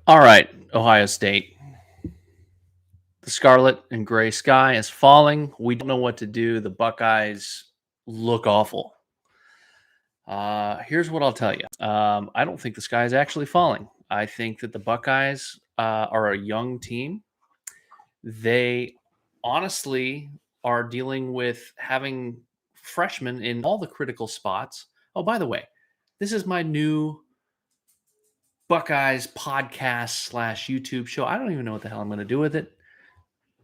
All right, Ohio State. The scarlet and gray sky is falling. We don't know what to do. The Buckeyes look awful. Here's what I'll tell you. I don't think the sky is actually falling. I think that the Buckeyes are a young team. They honestly are dealing with having freshmen in all the critical spots. Oh, by the way, this is my new Buckeyes podcast slash YouTube show. I don't even know what the hell I'm going to do with it.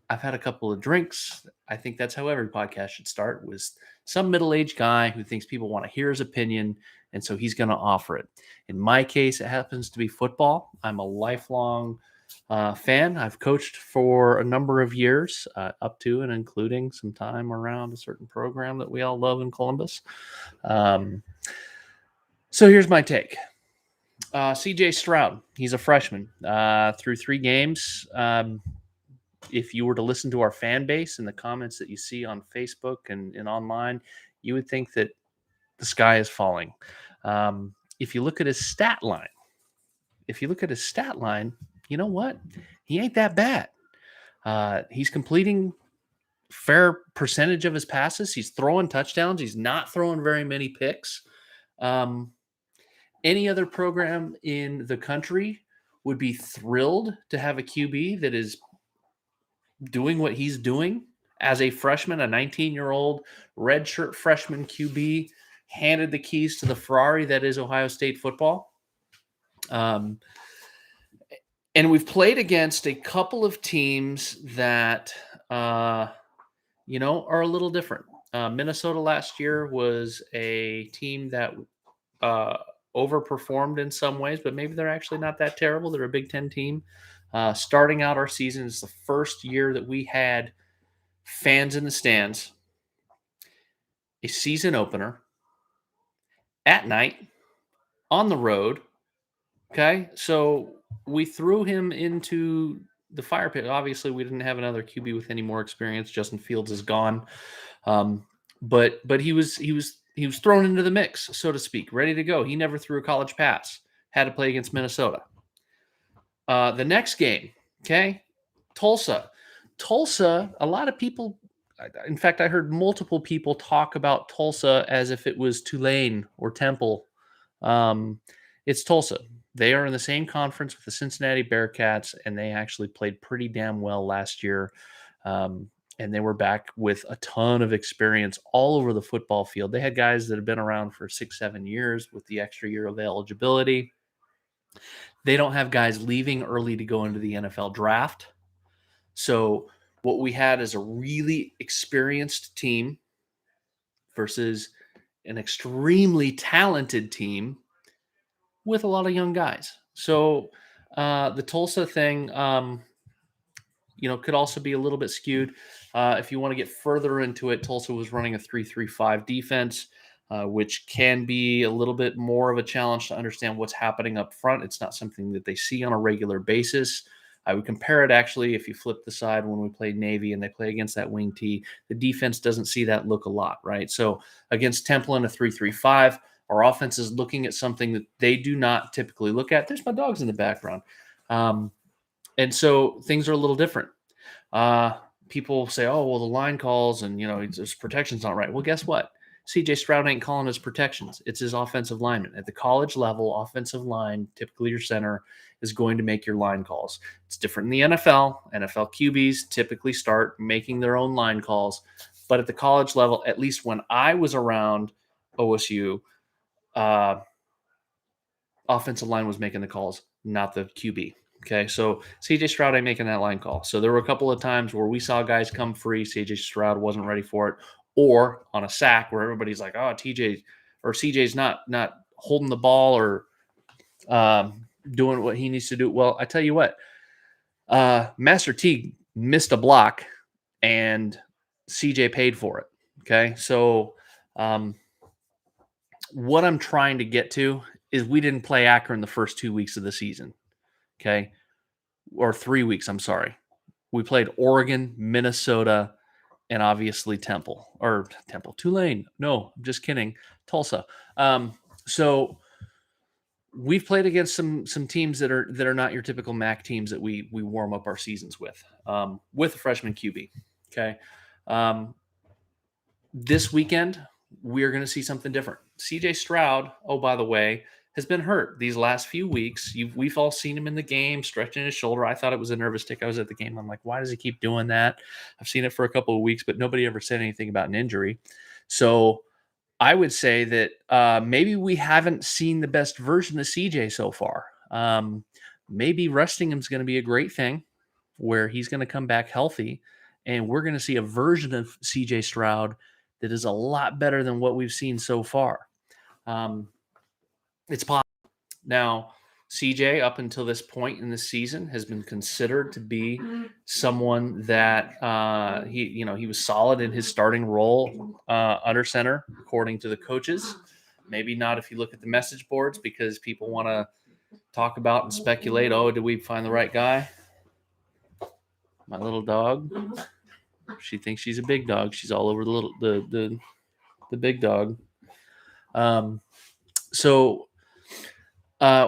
I've had a couple of drinks. I think that's how every podcast should start, with some middle-aged guy who thinks people want to hear his opinion, and so he's going to offer it. In my case, it happens to be football. I'm a lifelong fan. I've coached for a number of years, up to and including some time around a certain program that we all love in Columbus. Um, so here's my take. CJ Stroud, he's a freshman. Through 3 games, if you were to listen to our fan base and the comments that you see on Facebook and online, you would think that the sky is falling. If you look at his stat line, you know what? He ain't that bad. He's completing fair percentage of his passes. He's throwing touchdowns. He's not throwing very many picks. Any other program in the country would be thrilled to have a QB that is doing what he's doing as a freshman, a 19-year-old redshirt freshman QB, handed the keys to the Ferrari that is Ohio State football. And we've played against a couple of teams that, are a little different. Minnesota last year was a team that overperformed in some ways, but maybe they're actually not that terrible. They're a Big Ten team. Starting out our season, is the first year that we had fans in the stands, a season opener at night on the road. Okay, so we threw him into the fire pit. Obviously, we didn't have another QB with any more experience. Justin Fields is gone, but he was thrown into the mix, so to speak, ready to go. He never threw a college pass. Had to play against Minnesota. The next game, okay, Tulsa. A lot of people, in fact, I heard multiple people talk about Tulsa as if it was Tulane or Temple. It's Tulsa. They are in the same conference with the Cincinnati Bearcats, and they actually played pretty damn well last year. And they were back with a ton of experience all over the football field. They had guys that have been around for 6-7 years with the extra year of eligibility. They don't have guys leaving early to go into the NFL draft. So what we had is a really experienced team versus an extremely talented team with a lot of young guys. So the Tulsa thing, could also be a little bit skewed. If you want to get further into it, Tulsa was running a 3-3-5 defense, which can be a little bit more of a challenge to understand what's happening up front. It's not something that they see on a regular basis. I would compare it, actually, if you flip the side when we play Navy and they play against that wing T, the defense doesn't see that look a lot, right? So against Temple in a 3-3-5, our offense is looking at something that they do not typically look at. There's my dogs in the background. And so things are a little different. People say, oh, well, the line calls and, his protection's not right. Well, guess what? CJ Stroud ain't calling his protections. It's his offensive lineman. At the college level, offensive line, typically your center, is going to make your line calls. It's different in the NFL. NFL QBs typically start making their own line calls. But at the college level, at least when I was around OSU, offensive line was making the calls, not the QB. Okay, so CJ Stroud ain't making that line call. So there were a couple of times where we saw guys come free. CJ Stroud wasn't ready for it. Or on a sack where everybody's like, oh, TJ or CJ's not holding the ball or doing what he needs to do. Well, I tell you what, Master T missed a block and CJ paid for it. Okay, so what I'm trying to get to is we didn't play Akron the first 2 weeks of the season. Okay, or 3 weeks, I'm sorry. We played Oregon, Minnesota, and obviously Tulane. No, I'm just kidding. Tulsa. So we've played against some teams that are not your typical MAC teams that we warm up our seasons with a freshman QB. Okay, um, this weekend we're going to see something different. CJ Stroud, oh by the way, has been hurt these last few weeks. We've all seen him in the game stretching his shoulder. I thought it was a nervous tick. I was at the game. I'm like, why does he keep doing that? I've seen it for a couple of weeks, but nobody ever said anything about an injury. So I would say that maybe we haven't seen the best version of CJ so far. Maybe resting him is going to be a great thing where he's going to come back healthy, and we're going to see a version of CJ Stroud that is a lot better than what we've seen so far. It's possible. Now, CJ, up until this point in the season, has been considered to be someone that he was solid in his starting role under center, according to the coaches. Maybe not if you look at the message boards, because people want to talk about and speculate. Oh, did we find the right guy? My little dog. She thinks she's a big dog. She's all over the big dog. So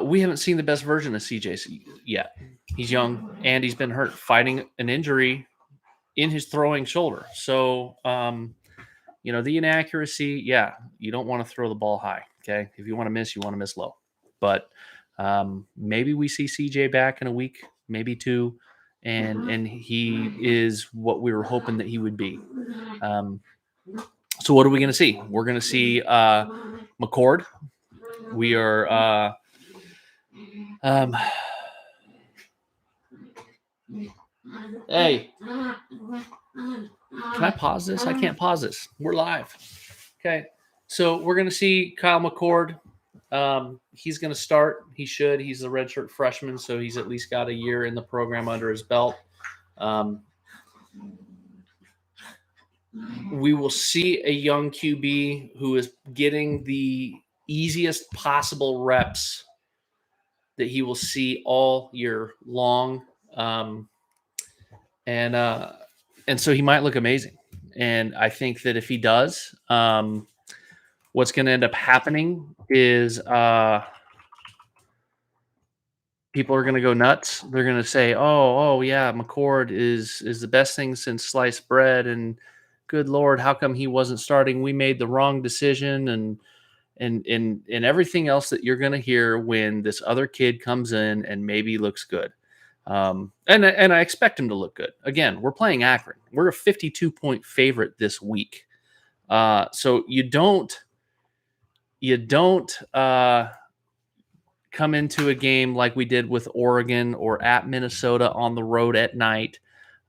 we haven't seen the best version of CJ yet. He's young and he's been hurt fighting an injury in his throwing shoulder. So, the inaccuracy, you don't want to throw the ball high. Okay. If you want to miss low. But maybe we see CJ back in a week, maybe two, and he is what we were hoping that he would be. So what are we going to see? We're going to see McCord. We are hey, can I pause this? I can't pause this. We're live. Okay. So we're going to see Kyle McCord. He's going to start. He should. He's a redshirt freshman, so he's at least got a year in the program under his belt. We will see a young QB who is getting the easiest possible reps that he will see all year long. And so he might look amazing. And I think that if he does, what's going to end up happening is people are going to go nuts. They're going to say, oh yeah, McCord is the best thing since sliced bread. And good Lord, how come he wasn't starting? We made the wrong decision. And everything else that you're going to hear when this other kid comes in and maybe looks good. And I expect him to look good. Again, we're playing Akron. We're a 52-point favorite this week. So you don't come into a game like we did with Oregon or at Minnesota on the road at night,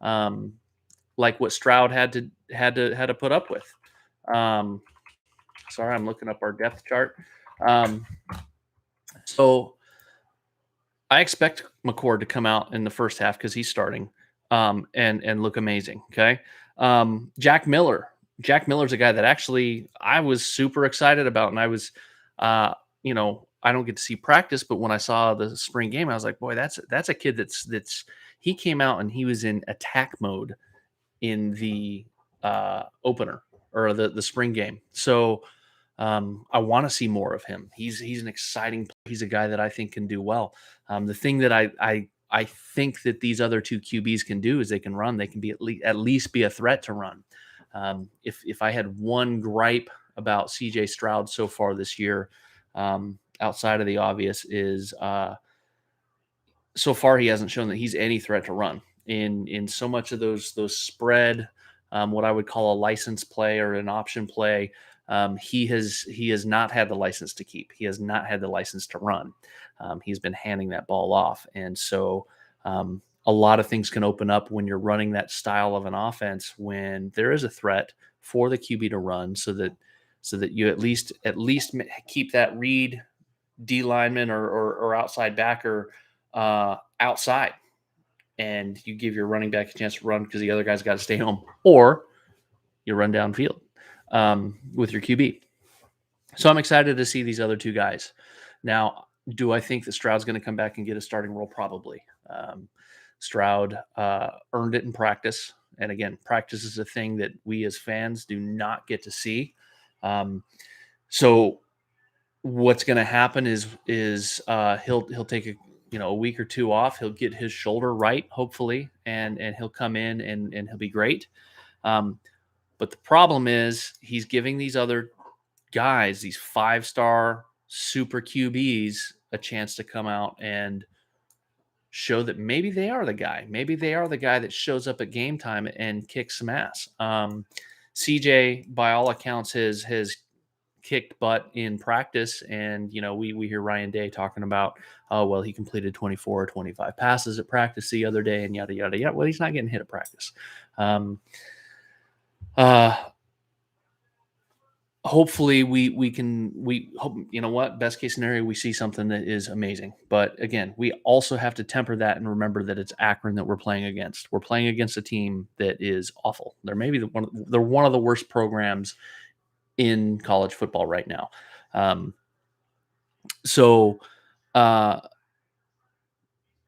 like what Stroud had to put up with. Sorry, I'm looking up our depth chart. So I expect McCord to come out in the first half because he's starting and look amazing. Okay. Jack Miller's a guy that actually I was super excited about. And I was, I don't get to see practice, but when I saw the spring game, I was like, boy, that's a kid he came out and he was in attack mode in the opener or the spring game. So I want to see more of him. He's an exciting player. He's a guy that I think can do well. The thing that I think that these other two QBs can do is they can run. They can be at least be a threat to run. If I had one gripe about CJ Stroud so far this year, outside of the obvious, is so far he hasn't shown that he's any threat to run in so much of those spread, what I would call a license play or an option play. He has not had the license to keep. He has not had the license to run. He's been handing that ball off. And so a lot of things can open up when you're running that style of an offense when there is a threat for the QB to run so that you at least keep that read D lineman or outside backer outside, and you give your running back a chance to run because the other guy's got to stay home, or you run downfield with your QB. So I'm excited to see these other two guys. Now, do I think that Stroud's going to come back and get a starting role? Probably. Stroud earned it in practice. And again, practice is a thing that we as fans do not get to see. So what's going to happen is he'll take a week or two off. He'll get his shoulder right, hopefully, and he'll come in and he'll be great. Um, but the problem is he's giving these other guys, these 5-star super QBs, a chance to come out and show that maybe they are the guy. Maybe they are the guy that shows up at game time and kicks some ass. CJ, by all accounts, has kicked butt in practice, and we hear Ryan Day talking about, oh well, he completed 24 or 25 passes at practice the other day, and yada yada yada. Well, he's not getting hit at practice. Um, uh, Hopefully we hope, what, best case scenario, we see something that is amazing. But again, we also have to temper that and remember that it's Akron that we're playing against. We're playing against a team that is awful. They're maybe they're one of the worst programs in college football right now. Um, so uh,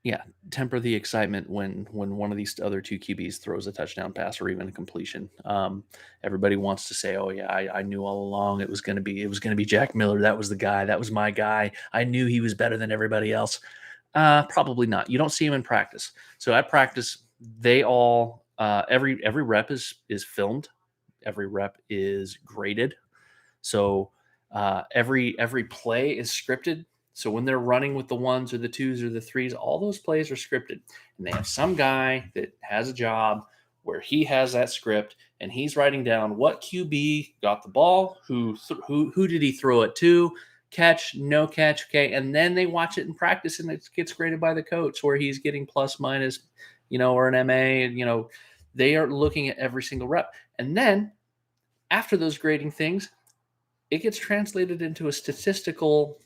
yeah, temper the excitement when one of these other two QBs throws a touchdown pass or even a completion. Everybody wants to say, "Oh yeah, I knew all along it was gonna be Jack Miller. That was the guy. That was my guy. I knew he was better than everybody else." Probably not. You don't see him in practice. So at practice, they all every rep is filmed. Every rep is graded. So every play is scripted. So when they're running with the ones or the twos or the threes, all those plays are scripted. And they have some guy that has a job where he has that script and he's writing down what QB got the ball, who did he throw it to, catch, no catch, okay, and then they watch it in practice and it gets graded by the coach where he's getting plus minus, or an MA, and they are looking at every single rep. And then after those grading things, it gets translated into a statistical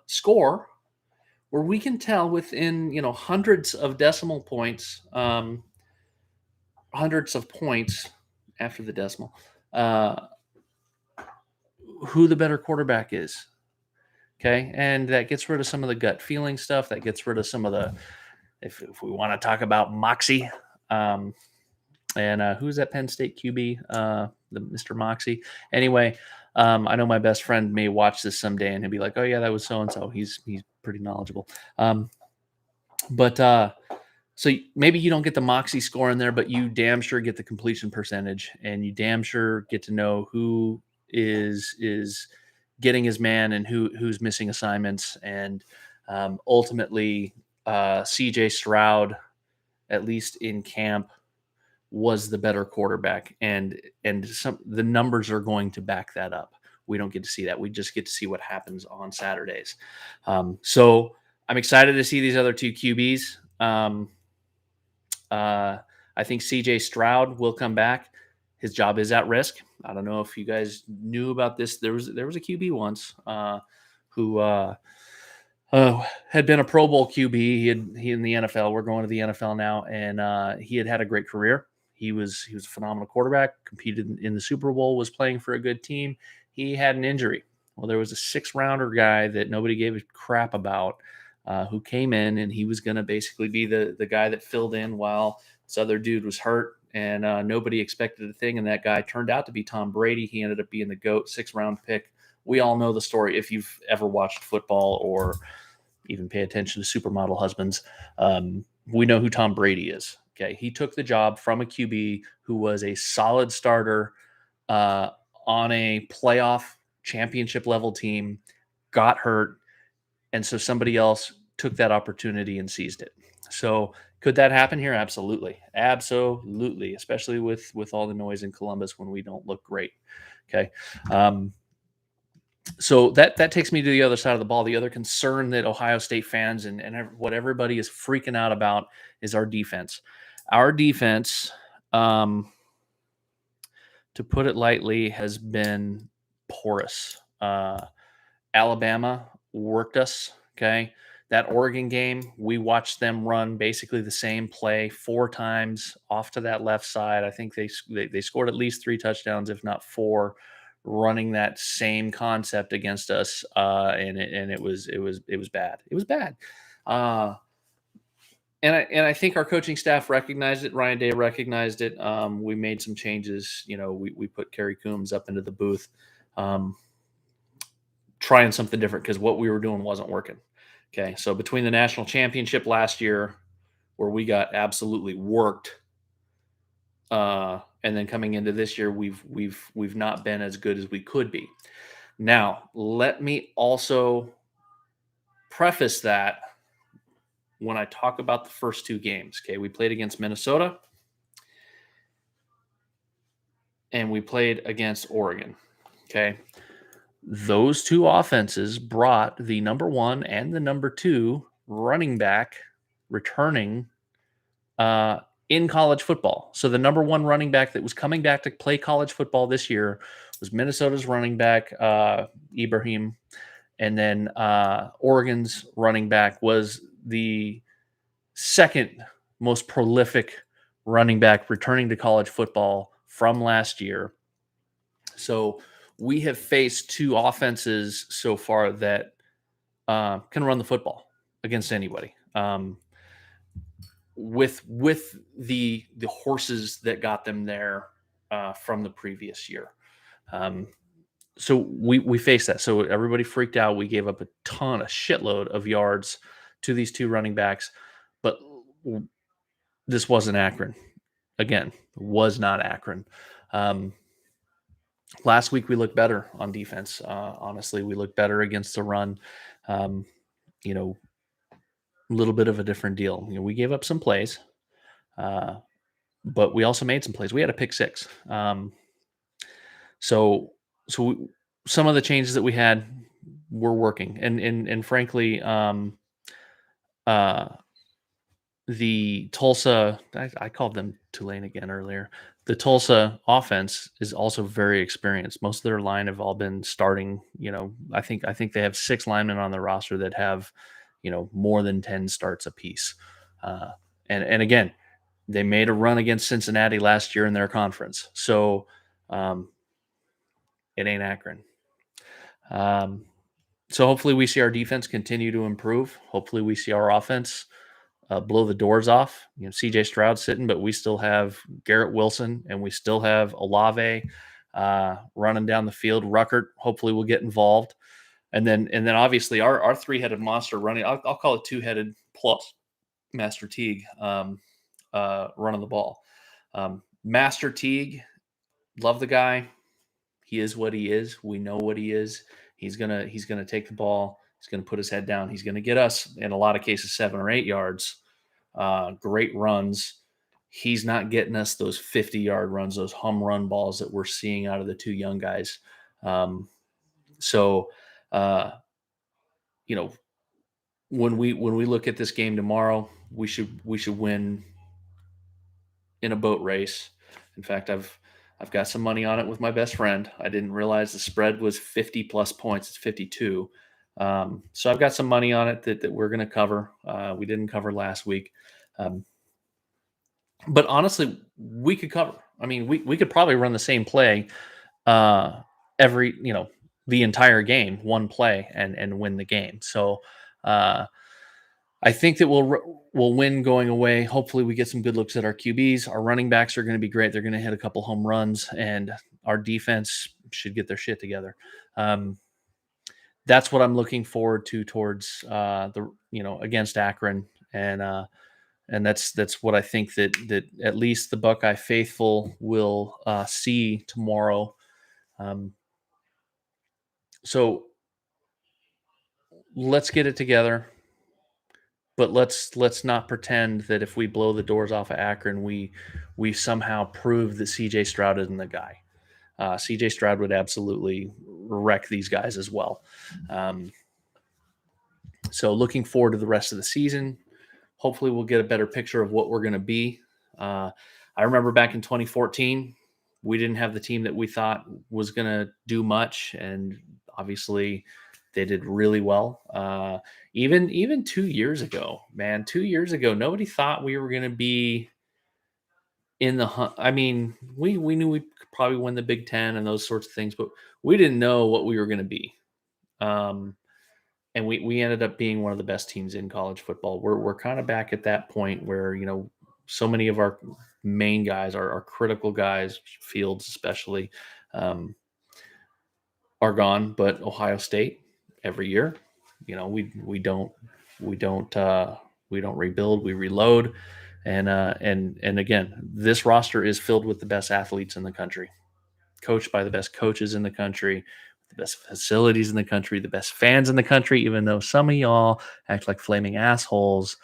score where we can tell within hundreds of decimal points, hundreds of points after the decimal, uh, who the better quarterback is. Okay, and that gets rid of some of the gut feeling stuff. That gets rid of some of the, if we want to talk about moxie. And who's that Penn State QB? The Mr. Moxie. Anyway, I know my best friend may watch this someday and he'll be like, "Oh yeah, that was so and so. He's pretty knowledgeable." But so maybe you don't get the Moxie score in there, but you damn sure get the completion percentage, and you damn sure get to know who is getting his man and who's missing assignments, and ultimately, CJ Stroud, at least in camp, was the better quarterback, and the numbers are going to back that up. We don't get to see that. We just get to see what happens on Saturdays. So I'm excited to see these other two QBs. I think CJ Stroud will come back. His job is at risk. I don't know if you guys knew about this. There was a QB once who had been a Pro Bowl QB. He in the NFL. We're going to the NFL now, and he had a great career. He was a phenomenal quarterback. Competed in the Super Bowl. Was playing for a good team. He had an injury. Well, there was a 6th-rounder guy that nobody gave a crap about, who came in, and he was going to basically be the guy that filled in while this other dude was hurt, and nobody expected a thing. And that guy turned out to be Tom Brady. He ended up being the GOAT, 6th-round pick. We all know the story if you've ever watched football or even pay attention to Supermodel Husbands. We know who Tom Brady is. Okay, he took the job from a QB who was a solid starter on a playoff championship level team, got hurt, and so somebody else took that opportunity and seized it. So could that happen here? Absolutely, absolutely, especially with all the noise in Columbus when we don't look great. Okay. So that takes me to the other side of the ball. The other concern that Ohio State fans and what everybody is freaking out about is our defense. Our defense, to put it lightly, has been porous. Alabama worked us. Okay. That Oregon game, we watched them run basically the same play 4 times off to that left side. I think they scored at least 3 touchdowns, if not 4, running that same concept against us, and it was bad. It was bad. And I think our coaching staff recognized it. Ryan Day recognized it. We made some changes. We put Kerry Coombs up into the booth. trying something different because what we were doing wasn't working. Okay, so between the national championship last year, where we got absolutely worked, and then coming into this year, we've not been as good as we could be. Now, let me also preface that when I talk about the first two games. Okay, we played against Minnesota and we played against Oregon. Okay, those two offenses brought the number one and the number two running back returning in college football. So the number one running back that was coming back to play college football this year was Minnesota's running back, Ibrahim. And then Oregon's running back was the second most prolific running back returning to college football from last year. So we have faced two offenses so far that can run the football against anybody. With the horses that got them there from the previous year. So we faced that. So everybody freaked out. We gave up a shitload of yards to these two running backs, but this wasn't Akron. Again, was not Akron. Last week we looked better on defense. Honestly, we looked better against the run. You know, a little bit of a different deal. You know, we gave up some plays, but we also made some plays. We had a pick six. So some of the changes that we had were working, and frankly, the Tulsa, I called them Tulane again earlier. The Tulsa offense is also very experienced. Most of their line have all been starting. You know, I think they have 6 linemen on the roster that have, you know, more than 10 starts apiece. And again, they made a run against Cincinnati last year in their conference. So it ain't Akron. So hopefully we see our defense continue to improve. Hopefully we see our offense blow the doors off. You know, CJ Stroud sitting, but we still have Garrett Wilson and we still have Olave running down the field. Ruckert hopefully will get involved. And then obviously our three-headed monster running, I'll call it two-headed plus Master Teague running the ball. Master Teague, love the guy. He is what he is. We know what he is. He's gonna take the ball. He's gonna put his head down. He's gonna get us in a lot of cases 7 or 8 yards. Great runs. He's not getting us those 50-yard runs, those home run balls that we're seeing out of the two young guys. You know, when we look at this game tomorrow, we should win in a boat race. In fact, I've got some money on it with my best friend. I didn't realize the spread was 50 plus points. It's 52. So I've got some money on it that we're going to cover. We didn't cover last week. But honestly, we could cover. I mean, we could probably run the same play every, you know, the entire game, one play and win the game. So I think that we'll win going away. Hopefully we get some good looks at our QBs. Our running backs are going to be great. They're going to hit a couple home runs, and our defense should get their shit together. That's what I'm looking forward to towards against Akron, and that's what I think that at least the Buckeye faithful will see tomorrow. So let's get it together. But let's not pretend that if we blow the doors off of Akron, we somehow prove that CJ Stroud isn't the guy. CJ Stroud would absolutely wreck these guys as well. So looking forward to the rest of the season. Hopefully we'll get a better picture of what we're going to be. I remember back in 2014, we didn't have the team that we thought was going to do much, and obviously they did really well. Even 2 years ago, man, 2 years ago, nobody thought we were going to be in the hunt. I mean, we knew we could probably win the Big Ten and those sorts of things, but we didn't know what we were going to be. And we ended up being one of the best teams in college football. We're kind of back at that point where, you know, so many of our main guys, our critical guys, Fields especially, are gone, but Ohio State, every year. We don't rebuild, we reload. And again, this roster is filled with the best athletes in the country, coached by the best coaches in the country, the best facilities in the country, the best fans in the country, even though some of y'all act like flaming assholes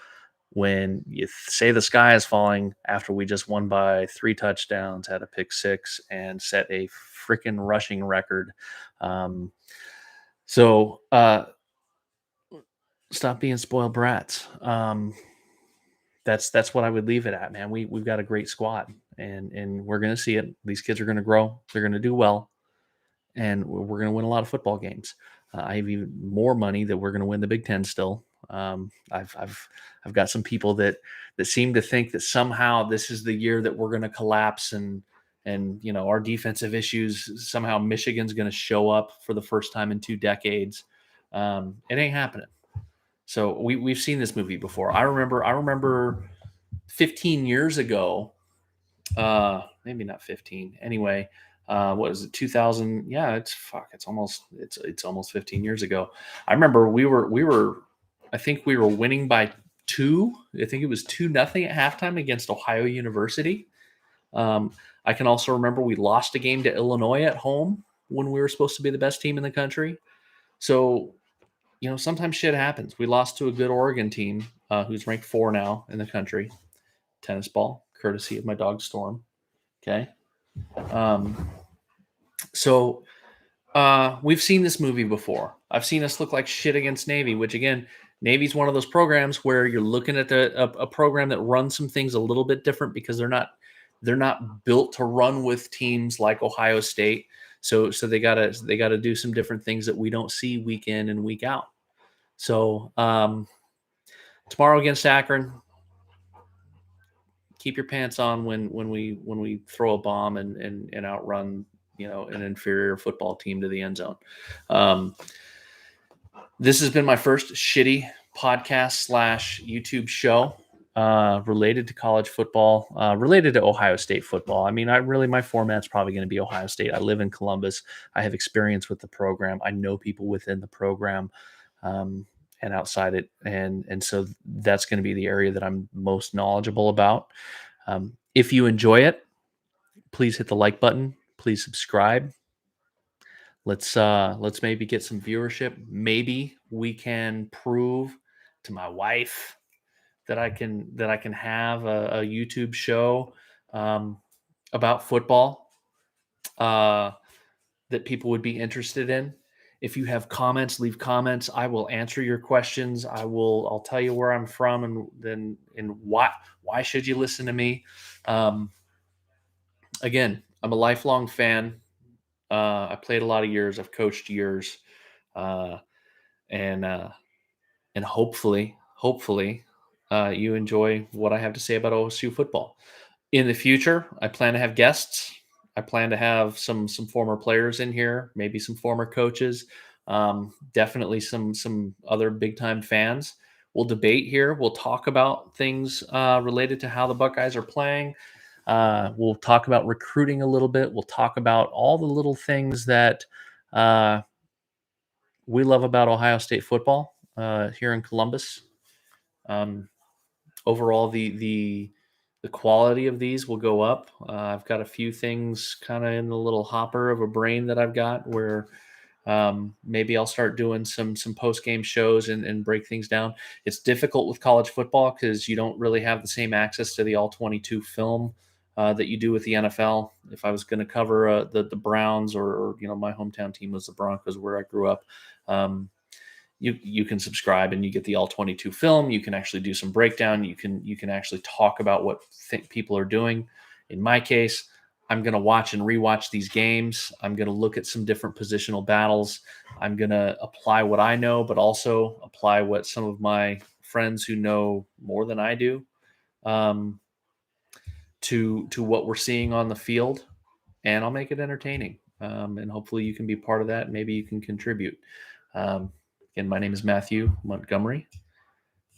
when you say the sky is falling after we just won by 3 touchdowns, had a pick six, and set a freaking rushing record. So stop being spoiled brats. That's what I would leave it at, man. We've got a great squad, and we're gonna see it. These kids are gonna grow. They're gonna do well, and we're gonna win a lot of football games. I have even more money that we're gonna win the Big Ten still. I've got some people that seem to think that somehow this is the year that we're gonna collapse, and our defensive issues, somehow Michigan's gonna show up for the first time in 2 decades. It ain't happening. So we've seen this movie before. I remember 15 years ago, maybe not 15. Anyway, what is it? 2000? Yeah, it's almost 15 years ago. I remember I think we were winning by 2. I think it was 2-0 at halftime against Ohio University. I can also remember we lost a game to Illinois at home when we were supposed to be the best team in the country. So sometimes shit happens. We lost to a good Oregon team who's ranked 4 now in the country. Tennis ball, courtesy of my dog Storm. Okay. So we've seen this movie before. I've seen us look like shit against Navy, which again, Navy's one of those programs where you're looking at a program that runs some things a little bit different because they're not built to run with teams like Ohio State. So they gotta do some different things that we don't see week in and week out. So tomorrow against Akron, keep your pants on when we throw a bomb and outrun an inferior football team to the end zone. This has been my first shitty podcast / YouTube show related to college football, related to Ohio State football. I mean, my format's probably going to be Ohio State. I live in Columbus. I have experience with the program. I know people within the program and outside it, and so that's going to be the area that I'm most knowledgeable about. If you enjoy it, please hit the like button. Please subscribe. Let's maybe get some viewership. Maybe we can prove to my wife that I can have a YouTube show about football that people would be interested in. If you have comments, leave comments. I will answer your questions. I'll tell you where I'm from and why should you listen to me. Again, I'm a lifelong fan. I played a lot of years. I've coached years, and hopefully, you enjoy what I have to say about OSU football. In the future, I plan to have guests. I plan to have some former players in here, maybe some former coaches, definitely some other big time fans. We'll debate here. We'll talk about things related to how the Buckeyes are playing. We'll talk about recruiting a little bit. We'll talk about all the little things that we love about Ohio State football here in Columbus. Overall, the quality of these will go up. I've got a few things kind of in the little hopper of a brain that I've got where maybe I'll start doing some post-game shows and break things down. It's difficult with college football because you don't really have the same access to the all-22 film that you do with the NFL. If I was going to cover the Browns or my hometown team was the Broncos where I grew up, you can subscribe and you get the all-22 film. You can actually do some breakdown. You can actually talk about what people are doing. In my case, I'm going to watch and rewatch these games. I'm going to look at some different positional battles. I'm going to apply what I know, but also apply what some of my friends who know more than I do to what we're seeing on the field, and I'll make it entertaining. And hopefully you can be part of that. Maybe you can contribute. Again, my name is Matthew Montgomery,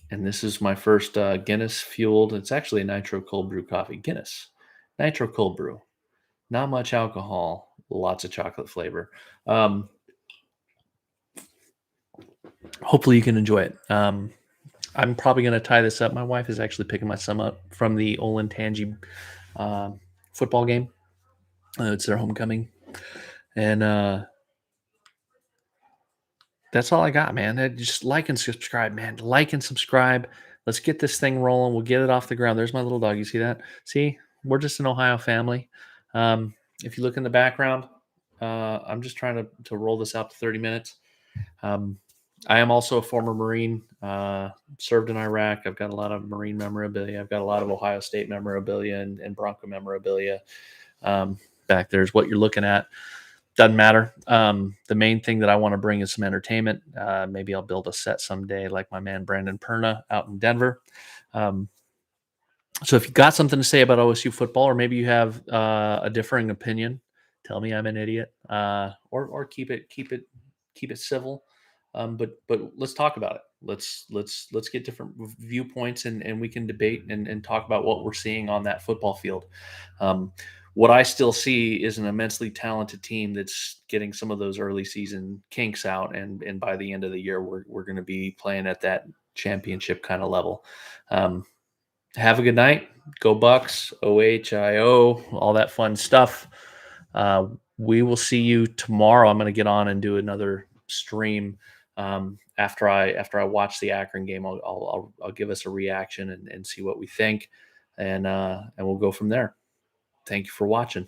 and this is my first Guinness fueled. It's actually a nitro cold brew coffee. Guinness nitro cold brew. Not much alcohol, lots of chocolate flavor. hopefully you can enjoy it. I'm probably going to tie this up. My wife is actually picking my son up from the Olentangy uh, football game. It's their homecoming, and that's all I got, man. Just like and subscribe, man. Like and subscribe. Let's get this thing rolling. We'll get it off the ground. There's my little dog. You see that? See, we're just an Ohio family. If you look in the background, I'm just trying to roll this out to 30 minutes. Um, I am also a former Marine, served in Iraq. I've got a lot of Marine memorabilia. I've got a lot of Ohio State memorabilia and Bronco memorabilia. Back there's what you're looking at. Doesn't matter. The main thing that I want to bring is some entertainment. Maybe I'll build a set someday, like my man Brandon Perna out in Denver. Um, so if you've got something to say about OSU football, or maybe you have a differing opinion, tell me I'm an idiot, or keep it civil. But let's talk about it. Let's get different viewpoints, and we can debate and talk about what we're seeing on that football field. Um, what I still see is an immensely talented team that's getting some of those early season kinks out, and by the end of the year, we're going to be playing at that championship kind of level. Um, have a good night. Go Bucks, OHIO, all that fun stuff. We will see you tomorrow. I'm going to get on and do another stream after I watch the Akron game. I'll give us a reaction and see what we think, and we'll go from there. Thank you for watching.